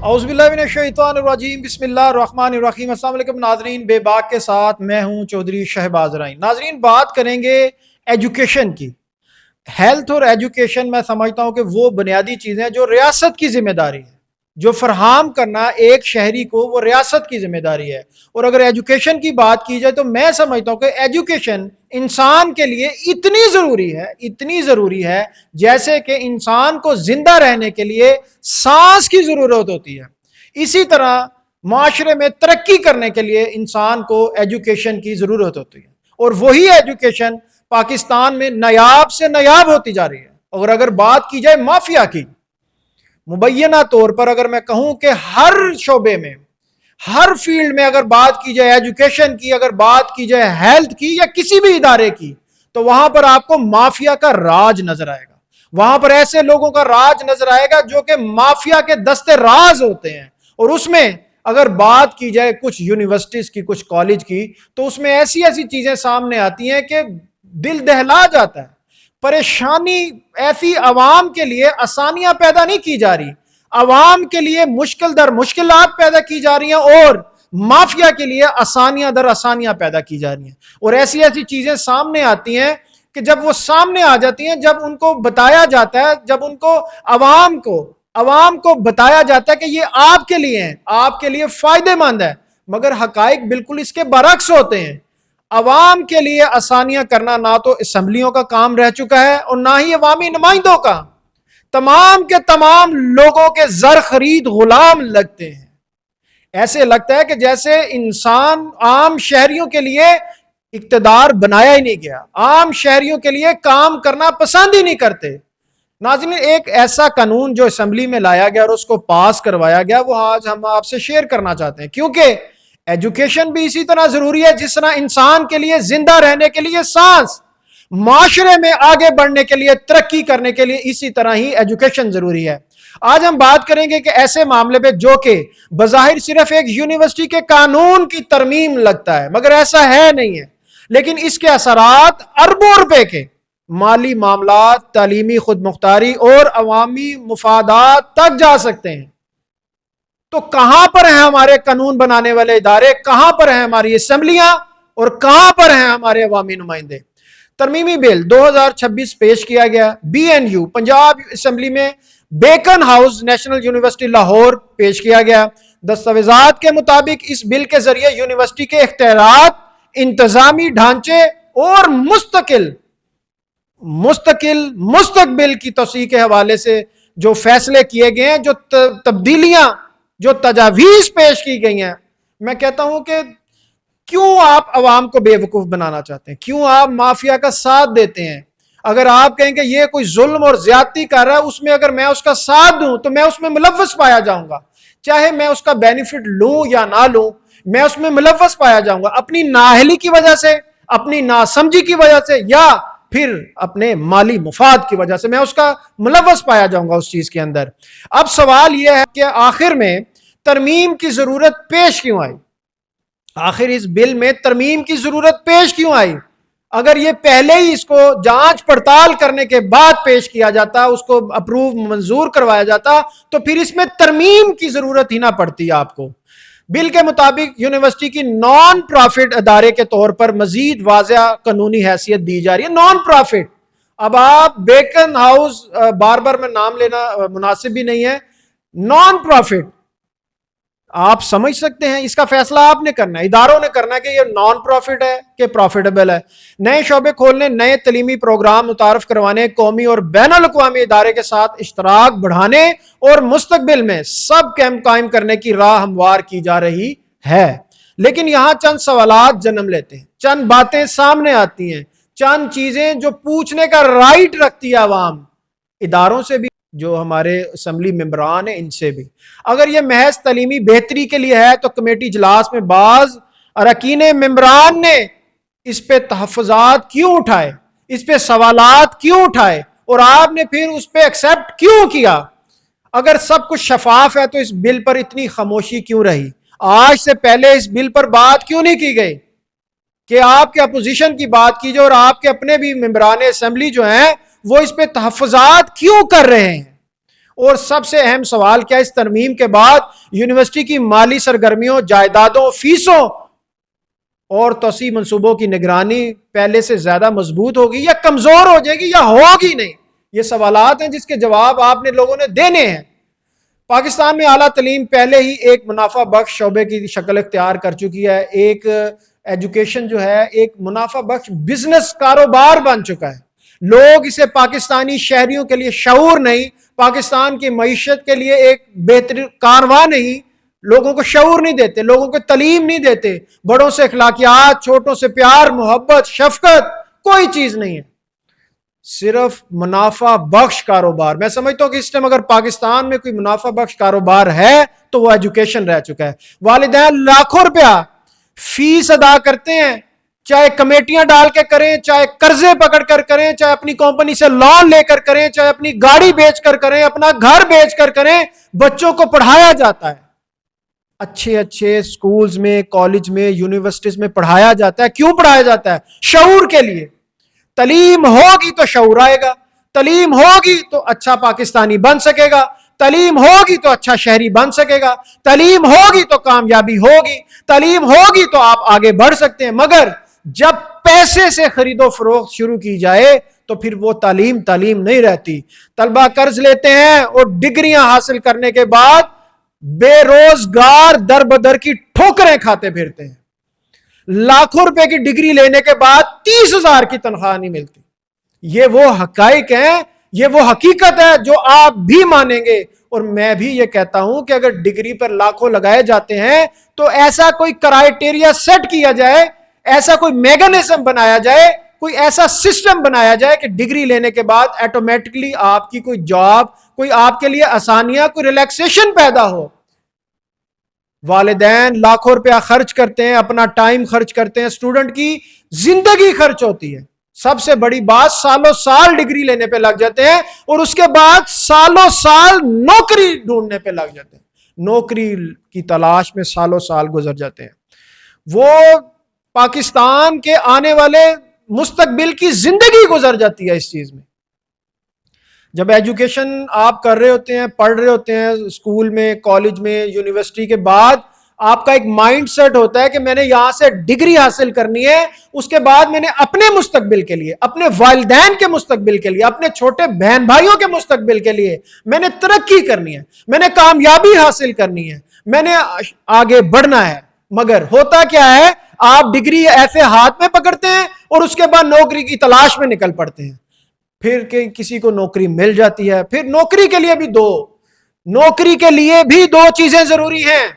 اعوذ باللہ من الشیطان الرجیم، بسم اللہ الرحمن الرحیم۔ السلام علیکم ناظرین، بے باک کے ساتھ میں ہوں چودھری شہباز رائن۔ ناظرین، بات کریں گے ایجوکیشن کی۔ ہیلتھ اور ایجوکیشن میں سمجھتا ہوں کہ وہ بنیادی چیزیں جو ریاست کی ذمہ داری ہے، جو فراہم کرنا ایک شہری کو وہ ریاست کی ذمہ داری ہے۔ اور اگر ایجوکیشن کی بات کی جائے تو میں سمجھتا ہوں کہ ایجوکیشن انسان کے لیے اتنی ضروری ہے جیسے کہ انسان کو زندہ رہنے کے لیے سانس کی ضرورت ہوتی ہے، اسی طرح معاشرے میں ترقی کرنے کے لیے انسان کو ایجوکیشن کی ضرورت ہوتی ہے۔ اور وہی ایجوکیشن پاکستان میں نایاب سے نایاب ہوتی جا رہی ہے۔ اور اگر بات کی جائے مافیا کی، مبینہ طور پر اگر میں کہوں کہ ہر شعبے میں، ہر فیلڈ میں اگر بات کی جائے ایجوکیشن کی، اگر بات کی جائے ہیلتھ کی یا کسی بھی ادارے کی، تو وہاں پر آپ کو مافیا کا راج نظر آئے گا۔ وہاں پر ایسے لوگوں کا راج نظر آئے گا جو کہ مافیا کے دستے راز ہوتے ہیں۔ اور اس میں اگر بات کی جائے کچھ یونیورسٹیز کی، کچھ کالج کی، تو اس میں ایسی چیزیں سامنے آتی ہیں کہ دل دہلا جاتا ہے۔ پریشانی ایسی عوام کے لیے آسانیاں پیدا نہیں کی جا رہی، عوام کے لیے مشکل در مشکلات پیدا کی جا رہی ہیں، اور مافیا کے لیے آسانیاں در آسانیاں پیدا کی جا رہی ہیں۔ اور ایسی چیزیں سامنے آتی ہیں کہ جب وہ سامنے آ جاتی ہیں، جب ان کو بتایا جاتا ہے، جب ان کو عوام کو بتایا جاتا ہے کہ یہ آپ کے لیے ہیں، آپ کے لیے فائدہ مند ہے، مگر حقائق بالکل اس کے برعکس ہوتے ہیں۔ عوام کے لیے آسانیاں کرنا نہ تو اسمبلیوں کا کام رہ چکا ہے اور نہ ہی عوامی نمائندوں کا۔ تمام کے تمام لوگوں کے زر خرید غلام لگتے ہیں۔ ایسے لگتا ہے کہ جیسے انسان عام شہریوں کے لیے اقتدار بنایا ہی نہیں گیا، عام شہریوں کے لیے کام کرنا پسند ہی نہیں کرتے۔ ناظرین، ایک ایسا قانون جو اسمبلی میں لایا گیا اور اس کو پاس کروایا گیا، وہ آج ہم آپ سے شیئر کرنا چاہتے ہیں، کیونکہ ایجوکیشن بھی اسی طرح ضروری ہے جس طرح انسان کے لیے زندہ رہنے کے لیے سانس، معاشرے میں آگے بڑھنے کے لیے، ترقی کرنے کے لیے اسی طرح ہی ایجوکیشن ضروری ہے۔ آج ہم بات کریں گے کہ ایسے معاملے پہ جو کہ بظاہر صرف ایک یونیورسٹی کے قانون کی ترمیم لگتا ہے، مگر ایسا ہے نہیں ہے، لیکن اس کے اثرات اربوں روپے کے مالی معاملات، تعلیمی خود مختاری اور عوامی مفادات تک جا سکتے ہیں۔ تو کہاں پر ہیں ہمارے قانون بنانے والے ادارے، کہاں پر ہیں ہماری اسمبلیاں، اور کہاں پر ہیں ہمارے عوامی نمائندے؟ ترمیمی بل 2026 پیش کیا گیا، BNU پنجاب اسمبلی میں، Beaconhouse National University Lahore پیش کیا گیا۔ دستاویزات کے مطابق اس بل کے ذریعے یونیورسٹی کے اختیارات، انتظامی ڈھانچے اور مستقبل کی توسیع کے حوالے سے جو فیصلے کیے گئے ہیں، جو تبدیلیاں، جو تجاویز پیش کی گئی ہیں، میں کہتا ہوں کہ کیوں آپ عوام کو بے وقوف بنانا چاہتے ہیں؟ کیوں آپ مافیا کا ساتھ دیتے ہیں؟ اگر آپ کہیں کہ یہ کوئی ظلم اور زیادتی کر رہا ہے، اس میں اگر میں اس کا ساتھ دوں تو میں اس میں ملوث پایا جاؤں گا، چاہے میں اس کا بینیفٹ لوں یا نہ لوں، میں اس میں ملوث پایا جاؤں گا، اپنی نااہلی کی وجہ سے، اپنی ناسمجھی کی وجہ سے، یا پھر اپنے مالی مفاد کی وجہ سے میں اس کا ملوث پایا جاؤں گا اس چیز کے اندر۔ اب سوال یہ ہے کہ آخر میں ترمیم کی ضرورت پیش کیوں آئی؟ آخر اس بل میں ترمیم کی ضرورت پیش کیوں آئی؟ اگر یہ پہلے ہی اس کو جانچ پڑتال کرنے کے بعد پیش کیا جاتا، اس کو اپروو منظور کروایا جاتا، تو پھر اس میں ترمیم کی ضرورت ہی نہ پڑتی آپ کو۔ بل کے مطابق یونیورسٹی کی نان پرافٹ ادارے کے طور پر مزید واضح قانونی حیثیت دی جا رہی ہے۔ نان پرافٹ، اب آپ بیکن ہاؤس بار بار میں نام لینا مناسب بھی نہیں ہے، نان پرافٹ آپ سمجھ سکتے ہیں، اس کا فیصلہ آپ نے کرنا ہے، اداروں نے کرنا ہے کہ یہ نان پرافٹ ہے کہ پروفیٹیبل ہے۔ نئے شعبے کھولنے، نئے تعلیمی پروگرام متعارف کروانے، قومی اور بین الاقوامی ادارے کے ساتھ اشتراک بڑھانے اور مستقبل میں سب کیمپ قائم کرنے کی راہ ہموار کی جا رہی ہے۔ لیکن یہاں چند سوالات جنم لیتے ہیں، چند باتیں سامنے آتی ہیں، چند چیزیں جو پوچھنے کا رائٹ رکھتی ہے عوام، اداروں سے بھی، جو ہمارے اسمبلی ممبران ہیں ان سے بھی۔ اگر یہ محض تعلیمی بہتری کے لیے ہے تو کمیٹی اجلاس میں بعض اراکین ممبران نے اس پہ تحفظات کیوں اٹھائے، اس پہ سوالات کیوں اٹھائے، اور آپ نے پھر اس پہ ایکسیپٹ کیوں کیا؟ اگر سب کچھ شفاف ہے تو اس بل پر اتنی خاموشی کیوں رہی؟ آج سے پہلے اس بل پر بات کیوں نہیں کی گئی کہ آپ کے اپوزیشن کی بات کیجئے، اور آپ کے اپنے بھی ممبران اسمبلی جو ہیں وہ اس پہ تحفظات کیوں کر رہے ہیں؟ اور سب سے اہم سوال کیا، اس ترمیم کے بعد یونیورسٹی کی مالی سرگرمیوں، جائیدادوں، فیسوں اور توسیع منصوبوں کی نگرانی پہلے سے زیادہ مضبوط ہوگی یا کمزور ہو جائے گی یا ہوگی نہیں؟ یہ سوالات ہیں جس کے جواب آپ نے لوگوں نے دینے ہیں۔ پاکستان میں اعلیٰ تعلیم پہلے ہی ایک منافع بخش شعبے کی شکل اختیار کر چکی ہے۔ ایک ایجوکیشن جو ہے ایک منافع بخش بزنس، کاروبار بن چکا ہے۔ لوگ اسے پاکستانی شہریوں کے لیے شعور نہیں، پاکستان کی معیشت کے لیے ایک بہترین کارواں نہیں، لوگوں کو شعور نہیں دیتے، لوگوں کو تعلیم نہیں دیتے، بڑوں سے اخلاقیات، چھوٹوں سے پیار، محبت، شفقت، کوئی چیز نہیں ہے، صرف منافع بخش کاروبار۔ میں سمجھتا ہوں کہ اس ٹائم اگر پاکستان میں کوئی منافع بخش کاروبار ہے تو وہ ایجوکیشن رہ چکا ہے۔ والدین لاکھوں روپیہ فیس ادا کرتے ہیں، چاہے کمیٹیاں ڈال کے کریں، چاہے قرضے پکڑ کر کریں، چاہے اپنی کمپنی سے لون لے کر کریں، چاہے اپنی گاڑی بیچ کر کریں، اپنا گھر بیچ کر کریں، بچوں کو پڑھایا جاتا ہے، اچھے اچھے سکولز میں، کالج میں، یونیورسٹیز میں پڑھایا جاتا ہے۔ کیوں پڑھایا جاتا ہے؟ شعور کے لیے۔ تعلیم ہوگی تو شعور آئے گا، تعلیم ہوگی تو اچھا پاکستانی بن سکے گا، تعلیم ہوگی تو اچھا شہری بن سکے گا، تعلیم ہوگی تو کامیابی ہوگی، تعلیم ہوگی تو آپ آگے بڑھ سکتے ہیں۔ مگر جب پیسے سے خرید و فروخت شروع کی جائے تو پھر وہ تعلیم نہیں رہتی۔ طلبہ قرض لیتے ہیں اور ڈگریاں حاصل کرنے کے بعد بے روزگار در بدر کی ٹھوکریں کھاتے پھرتے ہیں۔ لاکھوں روپے کی ڈگری لینے کے بعد 30,000 کی تنخواہ نہیں ملتی۔ یہ وہ حقائق ہیں، یہ وہ حقیقت ہے جو آپ بھی مانیں گے۔ اور میں بھی یہ کہتا ہوں کہ اگر ڈگری پر لاکھوں لگائے جاتے ہیں تو ایسا کوئی کرائیٹیریا سیٹ کیا جائے، ایسا کوئی میکانزم بنایا جائے، کوئی ایسا سسٹم بنایا جائے کہ ڈگری لینے کے بعد ایٹومیٹکلی آپ کی کوئی جاب، کوئی آپ کے لیے آسانیاں، کوئی ریلیکسیشن پیدا ہو۔ والدین لاکھوں روپیہ خرچ کرتے ہیں، اپنا ٹائم خرچ کرتے ہیں، اسٹوڈنٹ کی زندگی خرچ ہوتی ہے۔ سب سے بڑی بات، سالوں سال ڈگری لینے پہ لگ جاتے ہیں اور اس کے بعد سالوں سال نوکری ڈھونڈنے پہ لگ جاتے ہیں، نوکری کی تلاش میں سالوں سال گزر جاتے ہیں۔ وہ پاکستان کے آنے والے مستقبل کی زندگی گزر جاتی ہے اس چیز میں۔ جب ایجوکیشن آپ کر رہے ہوتے ہیں، پڑھ رہے ہوتے ہیں، اسکول میں، کالج میں، یونیورسٹی کے بعد آپ کا ایک مائنڈ سیٹ ہوتا ہے کہ میں نے یہاں سے ڈگری حاصل کرنی ہے، اس کے بعد میں نے اپنے مستقبل کے لیے، اپنے والدین کے مستقبل کے لیے، اپنے چھوٹے بہن بھائیوں کے مستقبل کے لیے میں نے ترقی کرنی ہے، میں نے کامیابی حاصل کرنی ہے، میں نے آگے بڑھنا ہے۔ مگر ہوتا کیا ہے، آپ ڈگری ایسے ہاتھ میں پکڑتے ہیں اور اس کے بعد نوکری کی تلاش میں نکل پڑتے ہیں۔ پھر کہ کسی کو نوکری مل جاتی ہے، پھر نوکری کے لیے بھی دو چیزیں ضروری ہیں۔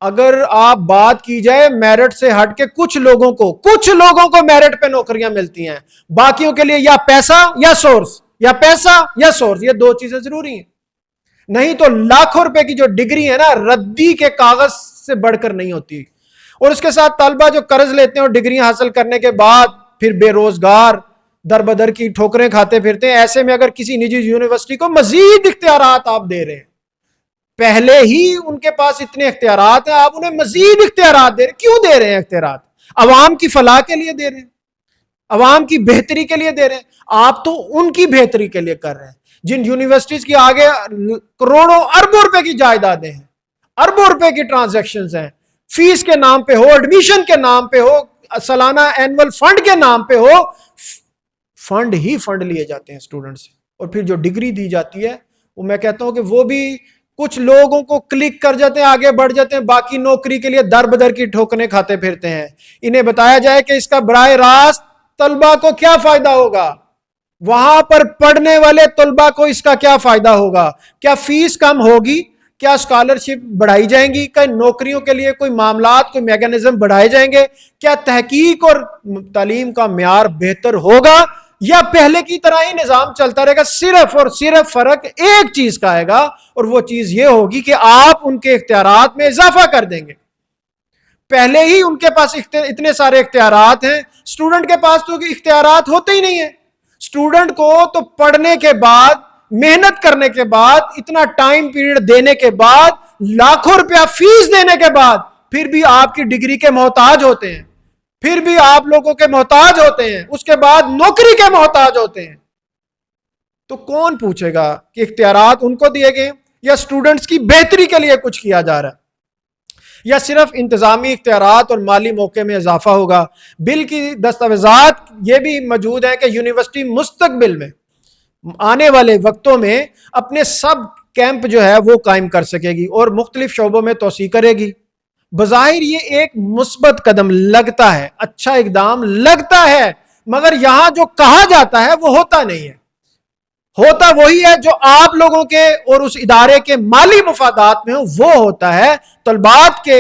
اگر آپ بات کی جائے میرٹ سے ہٹ کے، کچھ لوگوں کو میرٹ پہ نوکریاں ملتی ہیں، باقیوں کے لیے یا پیسہ یا سورس، یہ دو چیزیں ضروری ہیں۔ نہیں تو لاکھوں روپے کی جو ڈگری ہے نا، ردی کے کاغذ سے بڑھ کر نہیں ہوتی۔ اور اس کے ساتھ طلبہ جو قرض لیتے ہیں اور ڈگری حاصل کرنے کے بعد پھر بے روزگار در بدر کی ٹھوکریں کھاتے پھرتے ہیں۔ ایسے میں اگر کسی نجی یونیورسٹی کو مزید اختیارات آپ دے رہے ہیں، پہلے ہی ان کے پاس اتنے اختیارات ہیں، آپ انہیں مزید اختیارات دے رہے ہیں۔ کیوں دے رہے ہیں اختیارات؟ عوام کی فلاح کے لیے دے رہے ہیں، عوام کی بہتری کے لیے دے رہے ہیں۔ آپ تو ان کی بہتری کے لیے کر رہے ہیں۔ جن یونیورسٹیز کی آگے کروڑوں اربوں روپے کی جائیدادیں ہیں، اربوں روپے کی ٹرانزیکشنز ہیں، فیس کے نام پہ ہو، ایڈمیشن کے نام پہ ہو، سالانہ اینول فنڈ کے نام پہ ہو، فنڈ لیے جاتے ہیں اسٹوڈنٹ سے۔ اور پھر جو ڈگری دی جاتی ہے وہ میں کہتا ہوں کہ وہ بھی کچھ لوگوں کو کلک کر جاتے ہیں، آگے بڑھ جاتے ہیں، باقی نوکری کے لیے در بدر کی ٹھوکریں کھاتے پھرتے ہیں۔ انہیں بتایا جائے کہ اس کا براہ راست طلبہ کو کیا فائدہ ہوگا، وہاں پر پڑھنے والے طلبہ کو اس کا کیا فائدہ ہوگا، کیا فیس کم ہوگی، کیا اسکالرشپ بڑھائی جائیں گی، کیا نوکریوں کے لیے کوئی معاملات، کوئی میکانزم بڑھائے جائیں گے، کیا تحقیق اور تعلیم کا معیار بہتر ہوگا، یا پہلے کی طرح ہی نظام چلتا رہے گا؟ صرف اور صرف فرق ایک چیز کا آئے گا، اور وہ چیز یہ ہوگی کہ آپ ان کے اختیارات میں اضافہ کر دیں گے۔ پہلے ہی ان کے پاس اتنے سارے اختیارات ہیں، اسٹوڈنٹ کے پاس تو اختیارات ہوتے ہی نہیں ہیں۔ اسٹوڈنٹ کو تو پڑھنے کے بعد، محنت کرنے کے بعد، اتنا ٹائم پیریڈ دینے کے بعد، لاکھوں روپیہ فیس دینے کے بعد پھر بھی آپ کی ڈگری کے محتاج ہوتے ہیں، پھر بھی آپ لوگوں کے محتاج ہوتے ہیں، اس کے بعد نوکری کے محتاج ہوتے ہیں۔ تو کون پوچھے گا کہ اختیارات ان کو دیے گئے یا اسٹوڈنٹس کی بہتری کے لیے کچھ کیا جا رہا ہے، یا صرف انتظامی اختیارات اور مالی موقع میں اضافہ ہوگا؟ بل کی دستاویزات یہ بھی موجود ہے کہ یونیورسٹی مستقبل میں آنے والے وقتوں میں اپنے سب کیمپ جو ہے وہ قائم کر سکے گی اور مختلف شعبوں میں توسیع کرے گی۔ بظاہر یہ ایک مثبت قدم لگتا ہے، اچھا اقدام لگتا ہے، مگر یہاں جو کہا جاتا ہے وہ ہوتا نہیں ہے۔ ہوتا وہی ہے جو آپ لوگوں کے اور اس ادارے کے مالی مفادات میں ہو، وہ ہوتا ہے طلبات کے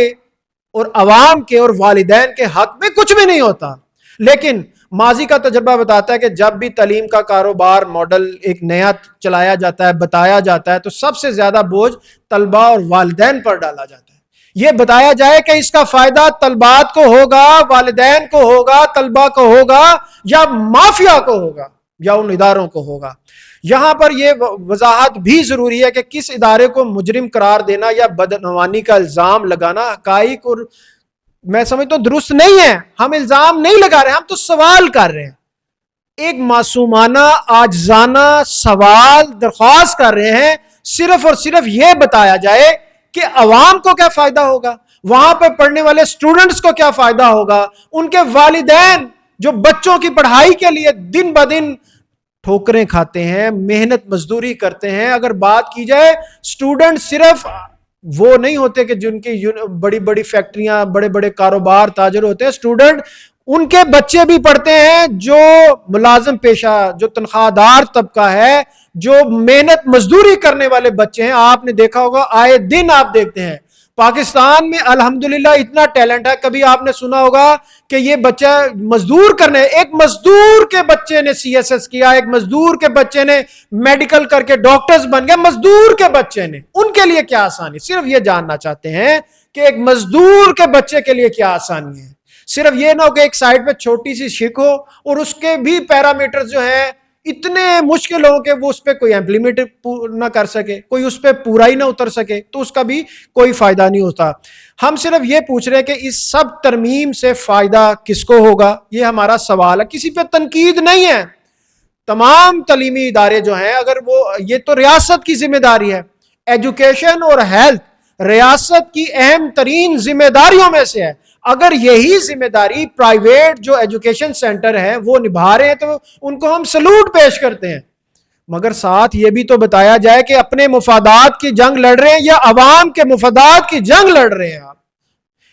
اور عوام کے اور والدین کے حق میں کچھ بھی نہیں ہوتا۔ لیکن ماضی کا تجربہ بتاتا ہے کہ جب بھی تعلیم کا کاروبار ماڈل ایک نیا چلایا جاتا ہے، بتایا جاتا ہے، تو سب سے زیادہ بوجھ طلبہ اور والدین پر ڈالا جاتا ہے۔ یہ بتایا جائے کہ اس کا فائدہ طلبات کو ہوگا، والدین کو ہوگا، طلبہ کو ہوگا، یا مافیا کو ہوگا، یا ان اداروں کو ہوگا۔ یہاں پر یہ وضاحت بھی ضروری ہے کہ کس ادارے کو مجرم قرار دینا یا بدعنوانی کا الزام لگانا حقائق اور میں سمجھتا ہوں درست نہیں ہے۔ ہم الزام نہیں لگا رہے، ہم تو سوال کر رہے ہیں، ایک معصومانہ عاجزانہ سوال درخواست کر رہے ہیں۔ صرف اور صرف یہ بتایا جائے کہ عوام کو کیا فائدہ ہوگا، وہاں پہ پڑھنے والے اسٹوڈنٹس کو کیا فائدہ ہوگا، ان کے والدین جو بچوں کی پڑھائی کے لیے دن بدن ٹھوکریں کھاتے ہیں، محنت مزدوری کرتے ہیں۔ اگر بات کی جائے اسٹوڈنٹ صرف وہ نہیں ہوتے کہ جن کی بڑی بڑی فیکٹریاں، بڑے بڑے کاروبار، تاجر ہوتے ہیں، اسٹوڈنٹ ان کے بچے بھی پڑھتے ہیں جو ملازم پیشہ، جو تنخواہ دار طبقہ ہے، جو محنت مزدوری کرنے والے بچے ہیں۔ آپ نے دیکھا ہوگا، آئے دن آپ دیکھتے ہیں پاکستان میں الحمدللہ اتنا ٹیلنٹ ہے۔ کبھی آپ نے سنا ہوگا کہ یہ بچہ مزدور کرنے، ایک مزدور کے بچے نے سی ایس ایس کیا، ایک مزدور کے بچے نے میڈیکل کر کے ڈاکٹرز بن گئے، مزدور کے بچے نے، ان کے لیے کیا آسانی؟ صرف یہ جاننا چاہتے ہیں کہ ایک مزدور کے بچے کے لیے کیا آسانی ہے۔ صرف یہ نہ ہو کہ ایک سائٹ پہ چھوٹی سی شک ہو اور اس کے بھی پیرامیٹر جو ہیں اتنے مشکل ہو کہ وہ اس پہ کوئی امپلیمنٹ نہ کر سکے، کوئی اس پہ پورا ہی نہ اتر سکے، تو اس کا بھی کوئی فائدہ نہیں ہوتا۔ ہم صرف یہ پوچھ رہے ہیں کہ اس سب ترمیم سے فائدہ کس کو ہوگا، یہ ہمارا سوال ہے، کسی پہ تنقید نہیں ہے۔ تمام تعلیمی ادارے جو ہیں، اگر وہ، یہ تو ریاست کی ذمہ داری ہے، ایجوکیشن اور ہیلتھ ریاست کی اہم ترین ذمہ داریوں میں سے ہے۔ اگر یہی ذمہ داری پرائیویٹ جو ایجوکیشن سینٹر ہے وہ نبھا رہے ہیں تو ان کو ہم سلوٹ پیش کرتے ہیں، مگر ساتھ یہ بھی تو بتایا جائے کہ اپنے مفادات کی جنگ لڑ رہے ہیں یا عوام کے مفادات کی جنگ لڑ رہے ہیں آپ۔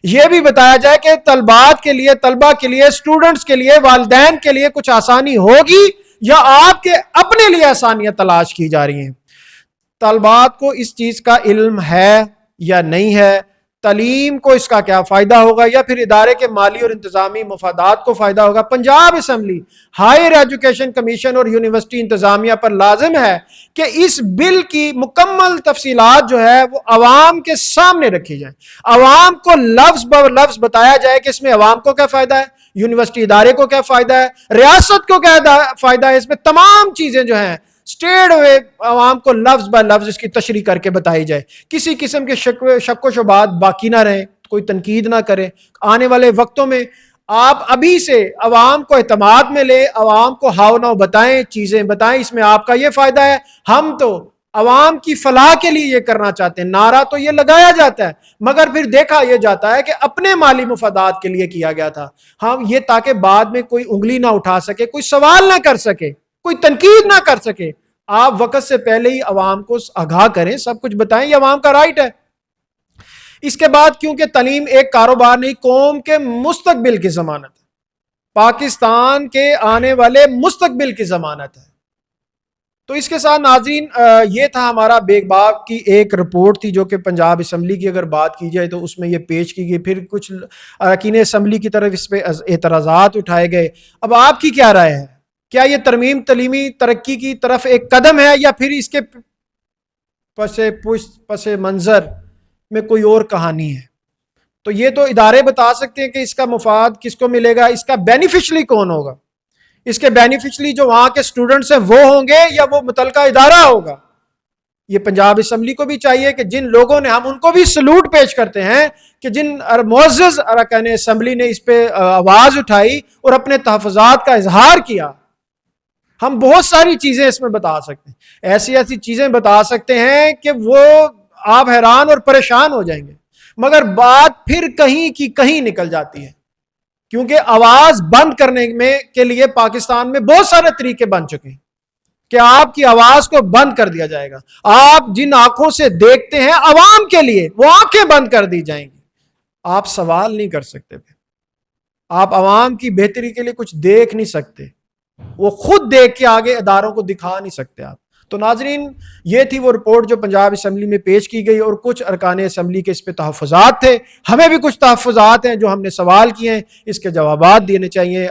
یہ بھی بتایا جائے کہ طلبات کے لیے، طلبہ کے لیے، اسٹوڈنٹس کے لیے، والدین کے لیے کچھ آسانی ہوگی یا آپ کے اپنے لیے آسانیاں تلاش کی جا رہی ہیں۔ طلبات کو اس چیز کا علم ہے یا نہیں ہے، تعلیم کو اس کا کیا فائدہ ہوگا، یا پھر ادارے کے مالی اور انتظامی مفادات کو فائدہ ہوگا؟ Punjab assembly, higher education commission اور یونیورسٹی انتظامیہ پر لازم ہے کہ اس بل کی مکمل تفصیلات جو ہے وہ عوام کے سامنے رکھی جائیں، عوام کو لفظ بہ لفظ بتایا جائے کہ اس میں عوام کو کیا فائدہ ہے، یونیورسٹی ادارے کو کیا فائدہ ہے، ریاست کو کیا فائدہ ہے، اس میں تمام چیزیں جو ہیں اسٹیٹ ہوئے عوام کو لفظ بہ لفظ اس کی تشریح کر کے بتائی جائے، کسی قسم کے شک و شبہات باقی نہ رہیں، کوئی تنقید نہ کرے۔ آنے والے وقتوں میں آپ ابھی سے عوام کو اعتماد میں لے، عوام کو ہاؤ ناؤ بتائیں، چیزیں بتائیں، اس میں آپ کا یہ فائدہ ہے۔ ہم تو عوام کی فلاح کے لیے یہ کرنا چاہتے ہیں، نعرہ تو یہ لگایا جاتا ہے مگر پھر دیکھا یہ جاتا ہے کہ اپنے مالی مفادات کے لیے کیا گیا تھا۔ ہم یہ تاکہ بعد میں کوئی انگلی نہ اٹھا سکے، کوئی سوال نہ کر سکے، کوئی تنقید نہ کر سکے۔ آپ وقت سے پہلے ہی عوام کو آگاہ کریں، سب کچھ بتائیں، یہ عوام کا رائٹ ہے۔ اس کے بعد کیونکہ تعلیم ایک کاروبار نہیں، قوم کے مستقبل کی ضمانت ہے، پاکستان کے آنے والے مستقبل کی ضمانت ہے۔ تو اس کے ساتھ ناظرین یہ تھا ہمارا بیگ باغ کی ایک رپورٹ تھی جو کہ پنجاب اسمبلی کی اگر بات کی جائے تو اس میں یہ پیش کی گئی، پھر کچھ اراکین اسمبلی کی طرف اس پہ اعتراضات اٹھائے گئے۔ اب آپ کی کیا رائے ہے؟ کیا یہ ترمیم تعلیمی ترقی کی طرف ایک قدم ہے یا پھر اس کے پس منظر میں کوئی اور کہانی ہے؟ تو یہ تو ادارے بتا سکتے ہیں کہ اس کا مفاد کس کو ملے گا، اس کا بینیفیشری کون ہوگا۔ اس کے بینیفیشری جو وہاں کے اسٹوڈنٹس ہیں وہ ہوں گے یا وہ متعلقہ ادارہ ہوگا؟ یہ پنجاب اسمبلی کو بھی چاہیے کہ جن لوگوں نے، ہم ان کو بھی سلوٹ پیش کرتے ہیں کہ جن معزز ارکان اسمبلی نے اس پہ آواز اٹھائی اور اپنے تحفظات کا اظہار کیا، ہم بہت ساری چیزیں اس میں بتا سکتے ہیں، ایسی ایسی چیزیں بتا سکتے ہیں کہ وہ آپ حیران اور پریشان ہو جائیں گے، مگر بات پھر کہیں کی کہیں نکل جاتی ہے، کیونکہ آواز بند کرنے میں کے لیے پاکستان میں بہت سارے طریقے بن چکے ہیں کہ آپ کی آواز کو بند کر دیا جائے گا۔ آپ جن آنکھوں سے دیکھتے ہیں عوام کے لیے، وہ آنکھیں بند کر دی جائیں گی، آپ سوال نہیں کر سکتے تھے، آپ عوام کی بہتری کے لیے کچھ دیکھ نہیں سکتے، وہ خود دیکھ کے آگے اداروں کو دکھا نہیں سکتے آپ۔ تو ناظرین، یہ تھی وہ رپورٹ جو پنجاب اسمبلی میں پیش کی گئی، اور کچھ ارکان اسمبلی کے اس پہ تحفظات تھے، ہمیں بھی کچھ تحفظات ہیں جو ہم نے سوال کیے ہیں، اس کے جوابات دینے چاہیے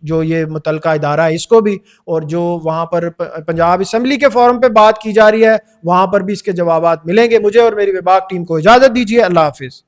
جو یہ متعلقہ ادارہ ہے اس کو بھی، اور جو وہاں پر پنجاب اسمبلی کے فورم پہ بات کی جا رہی ہے وہاں پر بھی اس کے جوابات ملیں گے۔ مجھے اور میری وباق ٹیم کو اجازت دیجیے، اللہ حافظ۔